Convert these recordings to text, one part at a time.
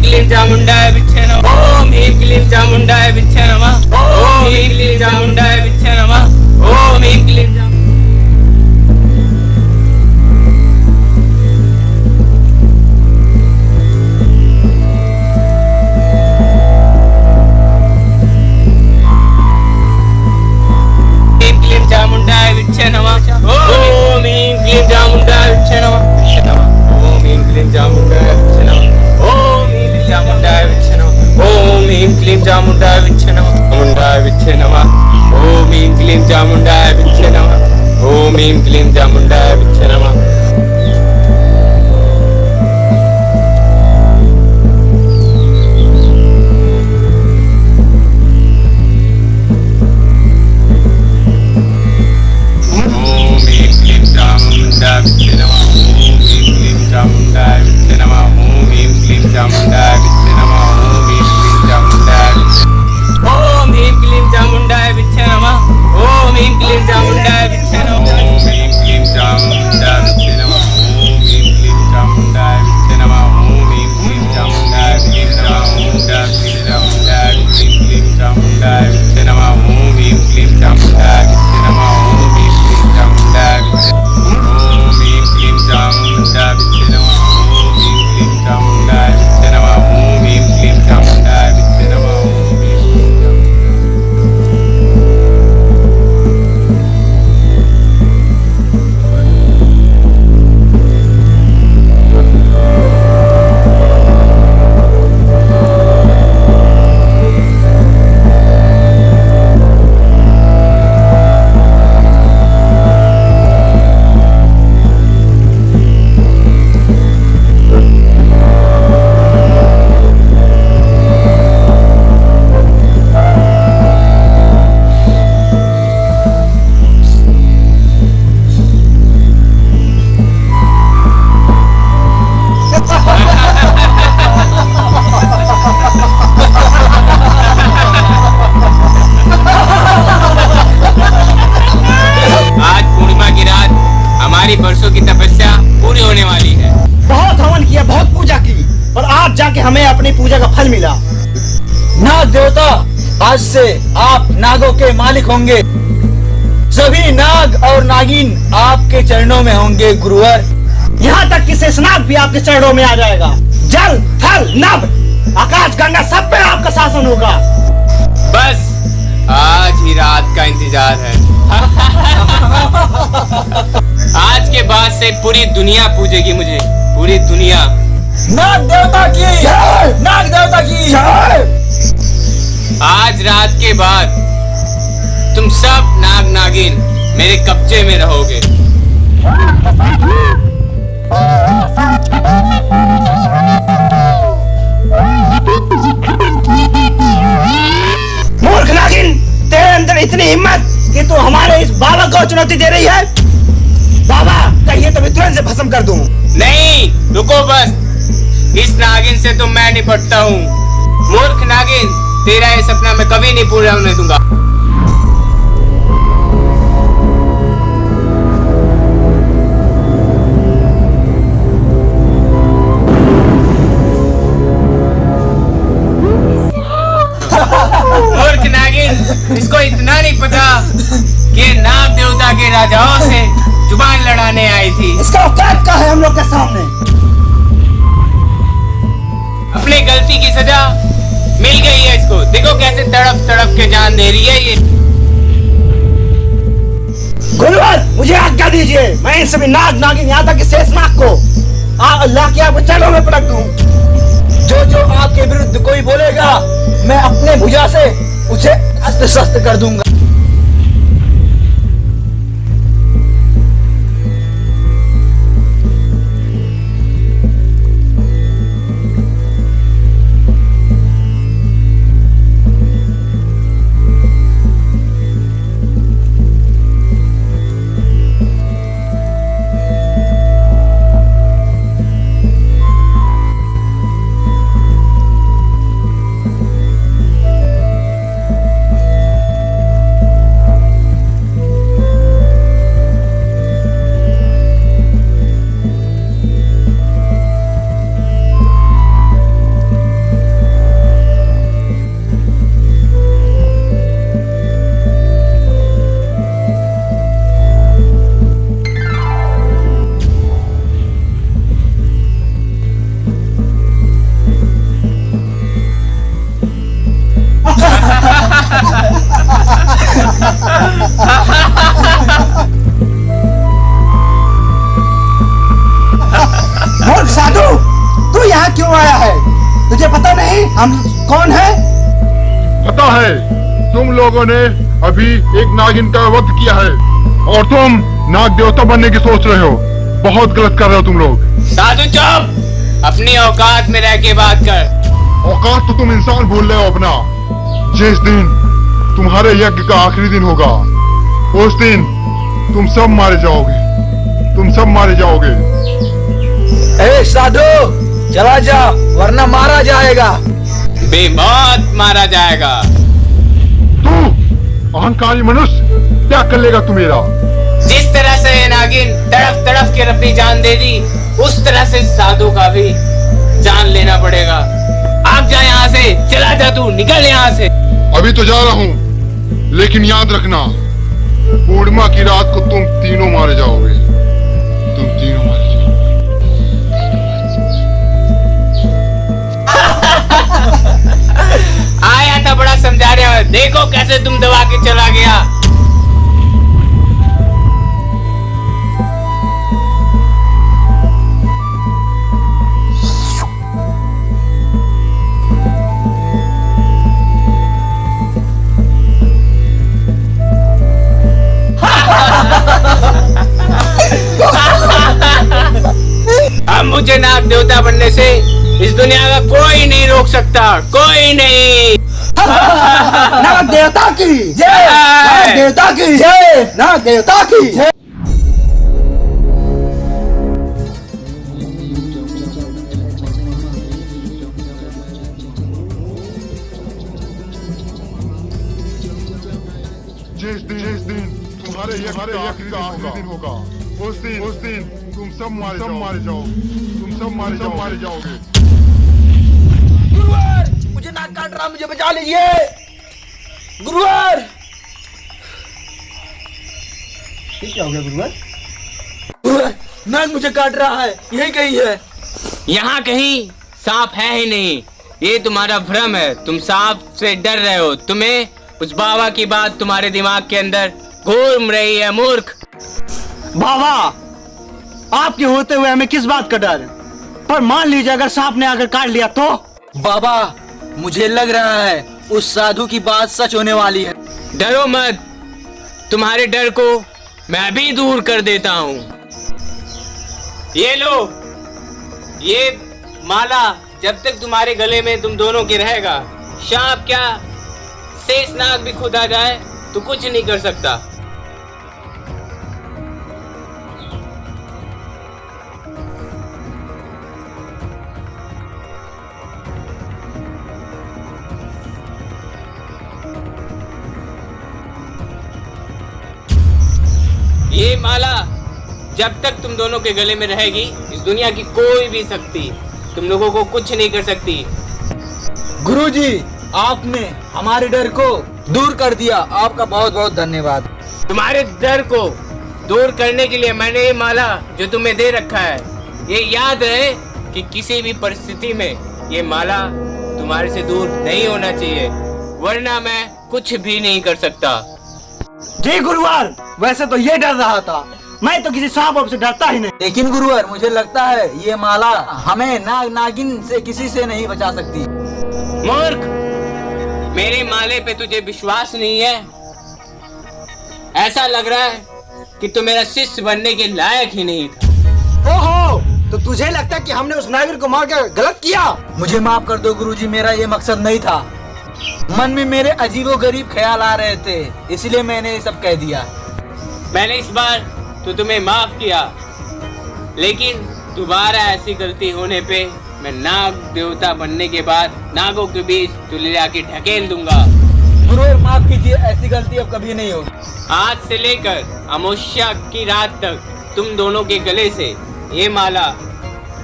क्लीं चामुंडाय विच्छे नमः। ओम ह्रीं क्लीं चामुंडाय विच्छे नमः। ओम ह्रीं क्लीं चामुंडाय विच्छे नमः। ओम ह्रीं क्लीं चामुंडाय विच्छे नमः। ओम ह्रीं क्लीं चामुंडाय विच्छे नमः। ओम ह्रीं क्लीं चामुंडाय विच्छे नमः। ओम ह्रीं चामुंडाय विच्छे नमः। ओम ह्रीं क्लीं चामुंडाय विच्छे नमः। चामुंडाय विच्छे नमः। ओम ह्रीं क्लीं चामुंडाय विच्छे नमः। ओम ह्रीं क्लीं चामुंडाय विच्छे नमः। हमें अपनी पूजा का फल मिला। नाग देवता, आज से आप नागों के मालिक होंगे। सभी नाग और नागिन आपके चरणों में होंगे गुरुवर। यहाँ तक कि शेषनाग भी आपके चरणों में आ जाएगा। जल, थल, नभ, आकाश, गंगा सब पे आपका शासन होगा। बस आज ही रात का इंतजार है। आज के बाद से पूरी दुनिया पूजेगी मुझे, पूरी दुनिया। नाग देवता की जय, नाग देवता की जय। आज रात के बाद तुम सब नाग नागिन मेरे कब्जे में रहोगे। मूर्ख नागिन, तेरे अंदर इतनी हिम्मत कि तू हमारे इस बालक को चुनौती दे रही है। बाबा कहिए तो मैं तुरंत से भस्म कर दूं। नहीं, रुको बस। इस नागिन से तो मैं निपटता हूँ। मूर्ख नागिन, तेरा ये सपना मैं कभी नहीं पूरा होने दूंगा। मूर्ख नागिन, इसको इतना नहीं पता कि नाग देवता के राजाओं से जुबान लड़ाने आई थी। इसका औकात क्या है हम लोग के सामने? अपनी गलती की सजा मिल गई है इसको। देखो कैसे तड़प तड़प के जान दे रही है ये। गुरुवर, मुझे आज्ञा दीजिए, मैं इन सभी नाग नागिन यहाँ तक कि शेषनाग को अल्लाह के आपके चरणों में पटक दूं। जो आपके विरुद्ध कोई बोलेगा, मैं अपने भुजा से उसे अस्त्र शस्त्र कर दूंगा। हम कौन है? पता है, तुम लोगों ने अभी एक नागिन का वध किया है और तुम नाग देवता बनने की सोच रहे हो। बहुत गलत कर रहे हो तुम लोग। साधु चुप, अपनी औकात में रह के बात कर। औकात तो तुम इंसान भूल रहे हो अपना। जिस दिन तुम्हारे यज्ञ का आखिरी दिन होगा, उस दिन तुम सब मारे जाओगे। तुम सब मारे जाओगे। ए साधु, चला जा वरना मारा जाएगा। बेमौत मारा जाएगा। तू अहंकारी मनुष्य, क्या कर लेगा तू मेरा? जिस तरह से ये नागिन तड़प तड़प के अपनी जान दे दी, उस तरह से साधु का भी जान लेना पड़ेगा। आप जा यहाँ से, चला जा, तू निकल यहाँ से। अभी तो जा रहा हूँ, लेकिन याद रखना, पूर्णिमा की रात को तुम तीनों मारे जाओगे। तुम तीनों मारे जाओगे। आया था बड़ा समझा रहा है, देखो कैसे तुम दबा के चला गया। अब मुझे नाग देवता बनने से इस दुनिया का कोई नहीं रोक सकता, कोई नहीं। नाग देवता की जय, नाग देवता की जय, नाग देवता की जय। जिस दिन तुम्हारे यज्ञ का आखिरी दिन होगा, उस दिन तुम सब मारे जाओगे। तुम सब मारे जाओगे। गुरुवर, मुझे नाक काट रहा, मुझे बचा लीजिए गुरुवर। क्या हो गया गुरुवर? गुरुवर, नाक मुझे काट रहा है, यही कहीं है। यहाँ कहीं सांप है ही नहीं, ये तुम्हारा भ्रम है। तुम सांप से डर रहे हो। तुम्हें उस बाबा की बात तुम्हारे दिमाग के अंदर घूम रही है, मूर्ख। बाबा, आपके होते हुए हमें किस बात का डर? पर मान लीजिए अगर सांप ने आकर काट लिया तो? बाबा, मुझे लग रहा है उस साधु की बात सच होने वाली है। डरो मत, तुम्हारे डर को मैं भी दूर कर देता हूँ। ये लो, ये माला जब तक तुम्हारे गले में तुम दोनों के रहेगा, सांप क्या शेषनाग भी खुद आ जाए तो कुछ नहीं कर सकता। ये माला जब तक तुम दोनों के गले में रहेगी, इस दुनिया की कोई भी शक्ति तुम लोगों को कुछ नहीं कर सकती। गुरुजी, आपने हमारे डर को दूर कर दिया, आपका बहुत बहुत धन्यवाद। तुम्हारे डर को दूर करने के लिए मैंने ये माला जो तुम्हें दे रखा है, ये याद रहे कि किसी भी परिस्थिति में ये माला तुम्हारे से दूर नहीं होना चाहिए, वरना मैं कुछ भी नहीं कर सकता। जी गुरुवार, वैसे तो ये डर रहा था, मैं तो किसी सांप से डरता ही नहीं। लेकिन गुरुवर, मुझे लगता है ये माला हमें नाग नागिन से किसी से नहीं बचा सकती। मूर्ख, मेरे माले पे तुझे विश्वास नहीं है? ऐसा लग रहा है कि तू मेरा शिष्य बनने के लायक ही नहीं था। ओहो, तो तुझे लगता है कि हमने उस नागिन को मार कर गलत किया? मुझे माफ कर दो गुरुजी, मेरा ये मकसद नहीं था। मन में मेरे अजीबो गरीब ख्याल आ रहे थे, इसलिए मैंने ये सब कह दिया। मैंने इस बार तो तुम्हें माफ किया, लेकिन दोबारा ऐसी गलती होने पे मैं नाग देवता बनने के बाद नागों के बीच तुझे जाके ढकेल दूंगा। गुरुवर, माफ कीजिए, ऐसी गलती अब कभी नहीं होगी। आज से लेकर अमावस्या की रात तक तुम दोनों के गले से ये माला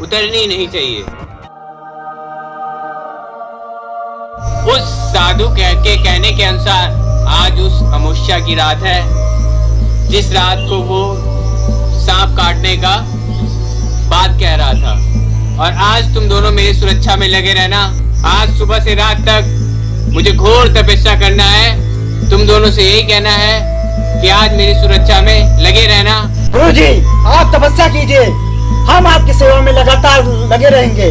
उतरनी नहीं चाहिए। उस साधु के कहने के अनुसार आज उस अमावस्या की रात है, जिस रात को वो सांप काटने का बात कह रहा था। और आज तुम दोनों मेरी सुरक्षा में लगे रहना। आज सुबह से रात तक मुझे घोर तपस्या करना है। तुम दोनों से यही कहना है कि आज मेरी सुरक्षा में लगे रहना। गुरुजी, आप तपस्या कीजिए, हम आपकी सेवा में लगातार लगे रहेंगे।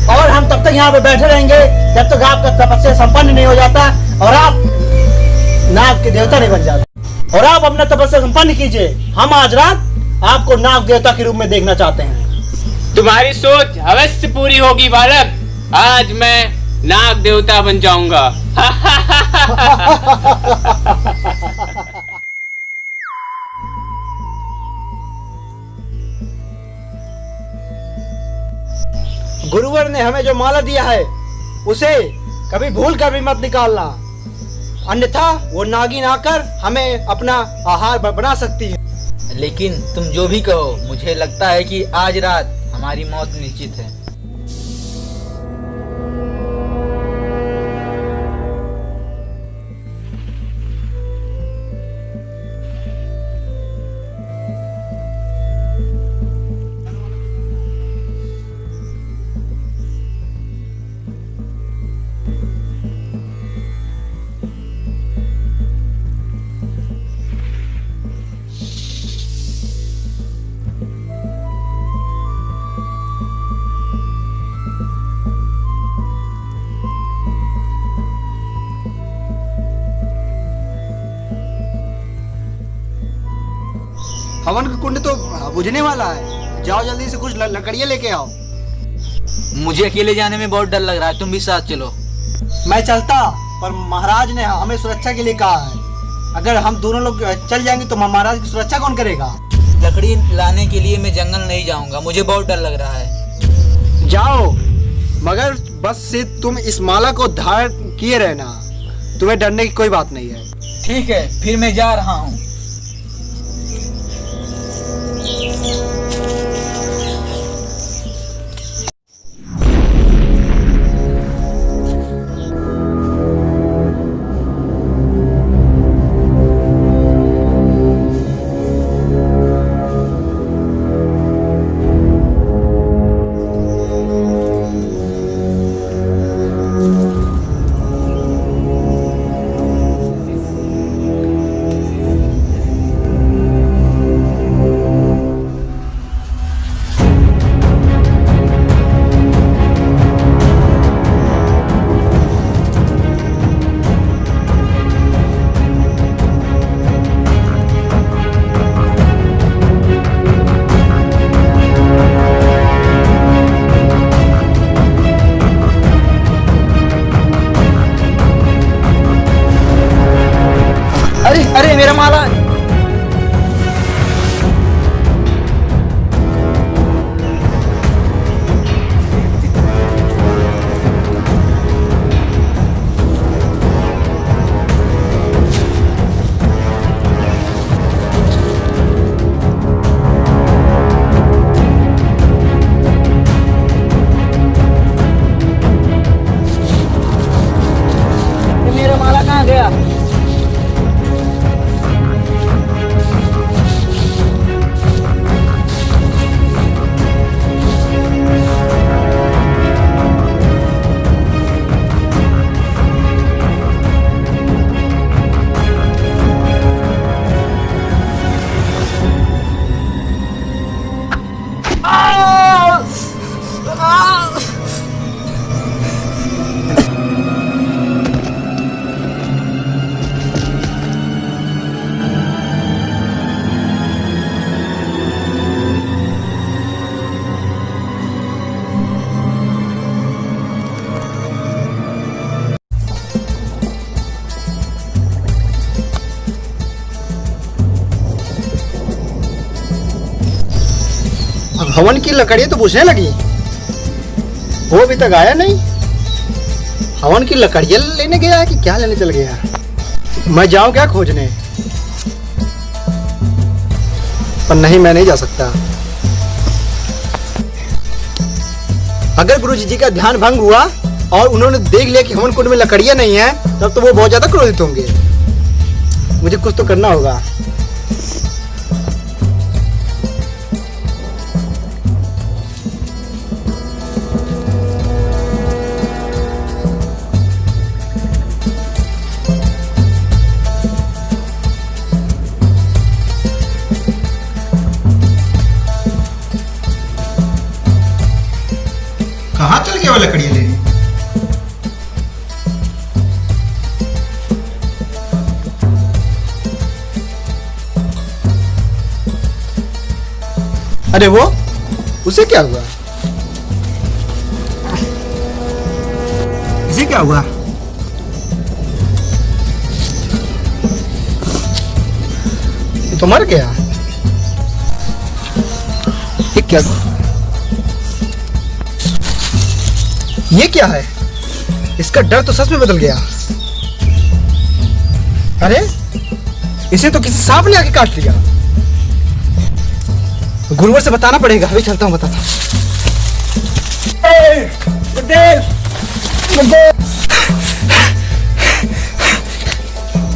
और हम तब तक यहाँ पे बैठे रहेंगे जब तक आपका तपस्या संपन्न नहीं हो जाता और आप नाग के देवता नहीं बन जाते। और आप अपना तपस्या संपन्न कीजिए, हम आज रात आपको नाग देवता के रूप में देखना चाहते हैं। तुम्हारी सोच अवश्य पूरी होगी बालक, आज मैं नाग देवता बन जाऊंगा। गुरुवर ने हमें जो माला दिया है उसे कभी भूल कर भी मत निकालना, अन्यथा वो नागिन आकर हमें अपना आहार बना सकती है। लेकिन तुम जो भी कहो, मुझे लगता है कि आज रात हमारी मौत निश्चित है। हवन का कुंड तो बुझने वाला है, जाओ जल्दी से कुछ लकड़ियाँ लेके आओ। मुझे अकेले जाने में बहुत डर लग रहा है, तुम भी साथ चलो। मैं चलता, पर महाराज ने हमें सुरक्षा के लिए कहा है। अगर हम दोनों लोग चल जाएंगे तो महाराज की सुरक्षा कौन करेगा? लकड़ी लाने के लिए मैं जंगल नहीं जाऊंगा, मुझे बहुत डर लग रहा है। जाओ, मगर बस से तुम इस माला को धारण किए रहना, तुम्हें डरने की कोई बात नहीं है। ठीक है, फिर मैं जा रहा हूँ। अरे मेरा माला। मेरा माला कहाँ गया? हवन की लकड़ियाँ तो बुझने लगी, वो अभी तक आया नहीं। हवन की लकड़ियाँ लेने गया है कि क्या लेने चल गया? मैं जाऊं क्या खोजने? पर नहीं, मैं नहीं जा सकता। अगर गुरु जी का ध्यान भंग हुआ और उन्होंने देख लिया कि हवन कुंड में लकड़ियाँ नहीं है, तब तो वो बहुत ज्यादा क्रोधित होंगे। मुझे कुछ तो करना होगा। कहाँ चल गया अरे वो उसे क्या हुआ? इसे क्या हुआ? ये तो मर गया। ये क्या? ये क्या है? इसका डर तो सच में बदल गया। अरे इसे तो किसी सांप ने आके काट लिया। गुरुवर से बताना पड़ेगा। अभी चलता हूँ, बताता हूँ।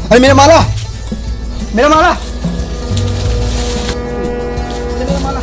अरे मेरा माला, मेरा माला, मेरा माला।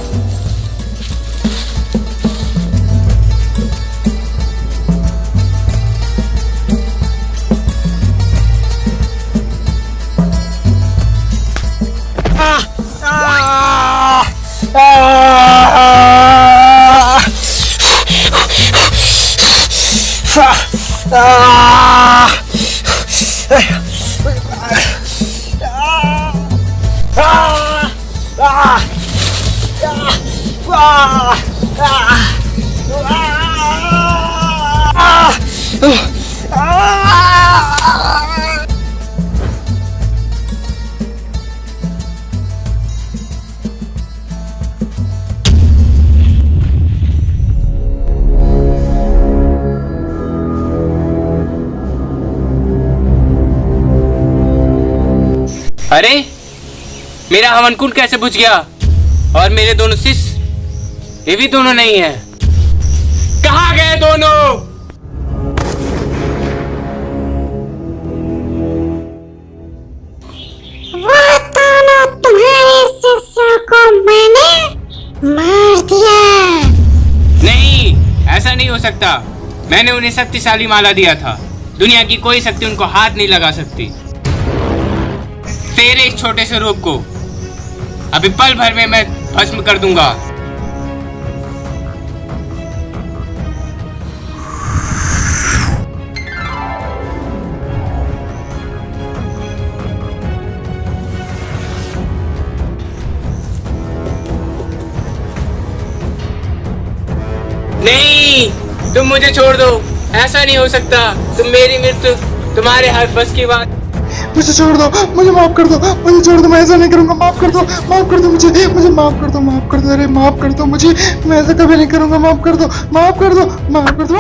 अरे मेरा हवन कुंड कैसे बुझ गया? और मेरे दोनों शिष्य, ये भी दोनों नहीं है। कहाँ गए दोनों? वो दोनों तुम्हारे शिष्यों को मैंने मार दिया। नहीं, ऐसा नहीं हो सकता। मैंने उन्हें शक्तिशाली माला दिया था। दुनिया की कोई शक्ति उनको हाथ नहीं लगा सकती। तेरे इस छोटे से रूप को अभी पल भर में मैं भस्म कर दूंगा। नहीं, तुम मुझे छोड़ दो। ऐसा नहीं हो सकता। तुम मेरी मृत्यु तुम्हारे हर बस की बात। मुझे छोड़ दो, मुझे माफ कर दो, मुझे छोड़ दो, मैं ऐसा नहीं करूंगा। माफ कर दो मुझे, मुझे माफ कर दो, माफ कर दो, अरे माफ कर दो मुझे, मैं ऐसा कभी नहीं करूंगा। माफ कर दो, माफ कर दो, माफ कर दो।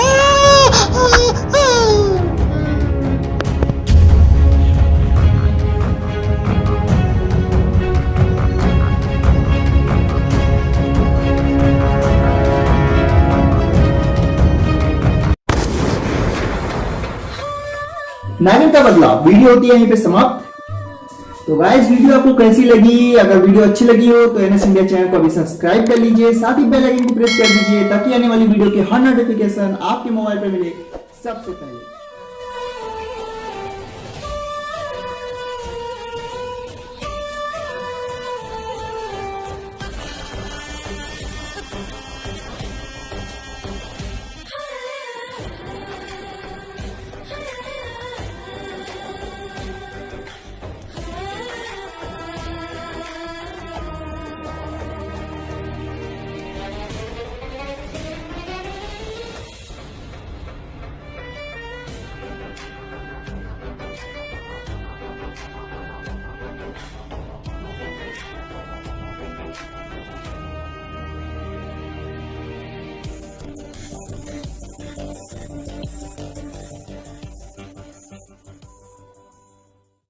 नागिन का बदलाव वीडियो होती है यहीं पे समाप्त। तो गाइस वीडियो आपको कैसी लगी? अगर वीडियो अच्छी लगी हो तो एनएस इंडिया चैनल को अभी सब्सक्राइब कर लीजिए, साथ ही बेल आइकन को प्रेस कर दीजिए ताकि आने वाली वीडियो के हर नोटिफिकेशन आपके मोबाइल पर मिले सबसे पहले।